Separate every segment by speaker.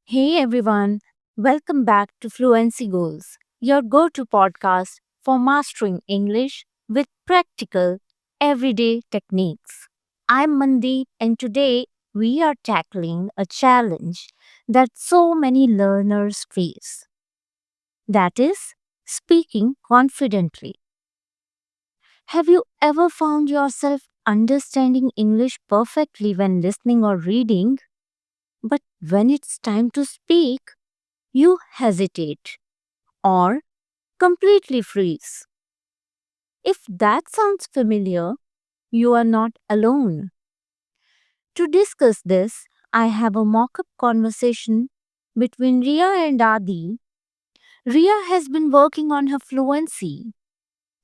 Speaker 1: Hey everyone, welcome back to Fluency Goals, your go to podcast for mastering English with practical, everyday techniques. I'm Mandeep, and today we are tackling a challenge that so many learners face, that is, speaking confidently. Have you ever found yourself understanding English perfectly when listening or reading, but when it's time to speak, you hesitate or completely freeze? If that sounds familiar, you are not alone. To discuss this, I have a mock up conversation between Ria and Adi. Ria has been working on her fluency,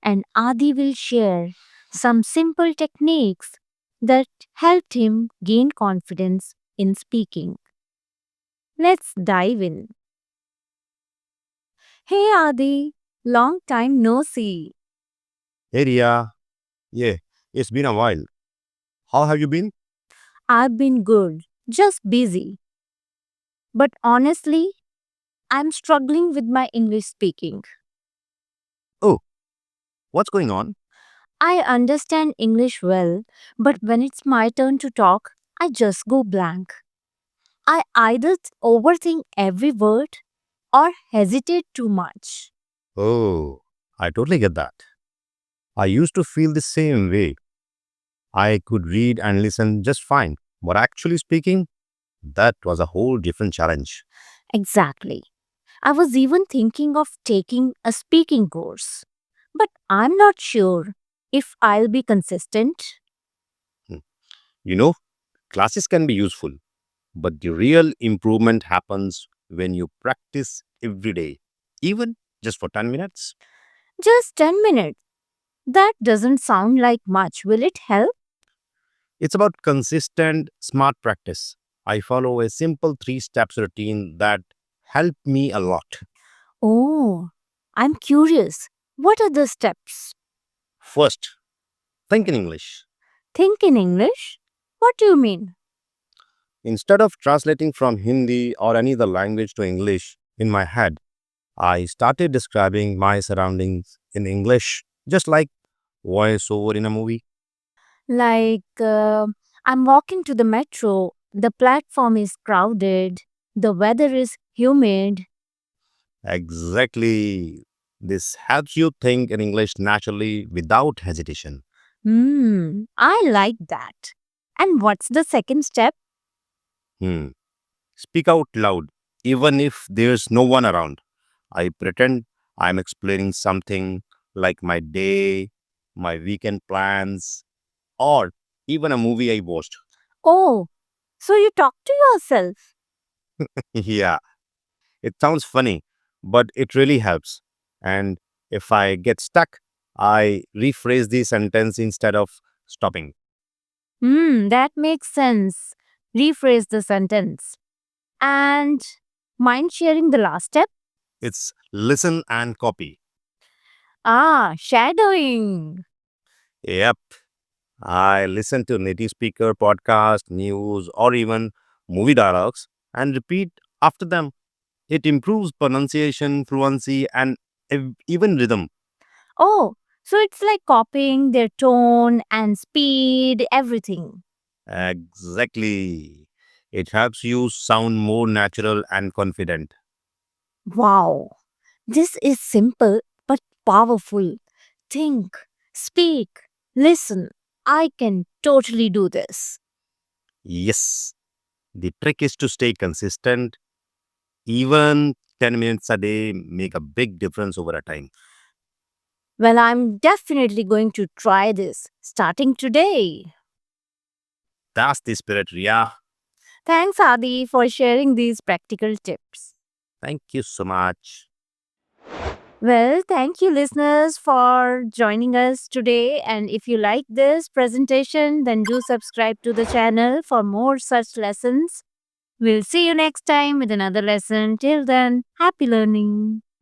Speaker 1: and Adi will share some simple techniques that helped him gain confidence in speaking. Let's dive in. Hey Adi, long time no see.
Speaker 2: Hey Ria, yeah, it's been a while. How have you been?
Speaker 1: I've been good, just busy. But honestly, I'm struggling with my English speaking.
Speaker 2: Oh, what's going on?
Speaker 1: I understand English well, but when it's my turn to talk, I just go blank. I either overthink every word or hesitate too much.
Speaker 2: Oh, I totally get that. I used to feel the same way. I could read and listen just fine, but actually speaking, that was a whole different challenge.
Speaker 1: Exactly. I was even thinking of taking a speaking course, but I'm not sure if I'll be consistent.
Speaker 2: Hmm. You know, classes can be useful, but the real improvement happens when you practice every day, even just for 10 minutes.
Speaker 1: Just 10 minutes. That doesn't sound like much. Will it help?
Speaker 2: It's about consistent, smart practice. I follow a simple 3 steps routine that helped me a lot.
Speaker 1: Oh, I'm curious. What are the steps?
Speaker 2: First, think in English.
Speaker 1: Think in English? What do you mean?
Speaker 2: Instead of translating from Hindi or any other language to English in my head, I started describing my surroundings in English, just like voiceover in a movie.
Speaker 1: Like, I'm walking to the metro, the platform is crowded, the weather is humid.
Speaker 2: Exactly. This helps you think in English naturally without hesitation.
Speaker 1: I like that. And what's the second step?
Speaker 2: Hmm. Speak out loud, even if there's no one around. I pretend I'm explaining something like my day, my weekend plans, or even a movie I watched.
Speaker 1: Oh, so you talk to yourself.
Speaker 2: Yeah, it sounds funny, but it really helps. And if I get stuck, I rephrase the sentence instead of stopping.
Speaker 1: That makes sense. Rephrase the sentence. And mind sharing the last step?
Speaker 2: It's listen and copy.
Speaker 1: Ah, shadowing.
Speaker 2: Yep, I listen to native speaker podcast, news, or even movie dialogues and repeat after them. It improves pronunciation, fluency, and even rhythm.
Speaker 1: Oh, so it's like copying their tone and speed, everything.
Speaker 2: Exactly. It helps you sound more natural and confident.
Speaker 1: Wow. This is simple but powerful. Think, speak, listen. I can totally do this.
Speaker 2: Yes, the trick is to stay consistent. Even 10 minutes a day make a big difference over a time.
Speaker 1: Well, I'm definitely going to try this starting today.
Speaker 2: That's the spirit, Ria.
Speaker 1: Thanks, Adi, for sharing these practical tips.
Speaker 2: Thank you so much.
Speaker 1: Well, thank you, listeners, for joining us today. And if you like this presentation, then do subscribe to the channel for more such lessons. We'll see you next time with another lesson. Till then, happy learning.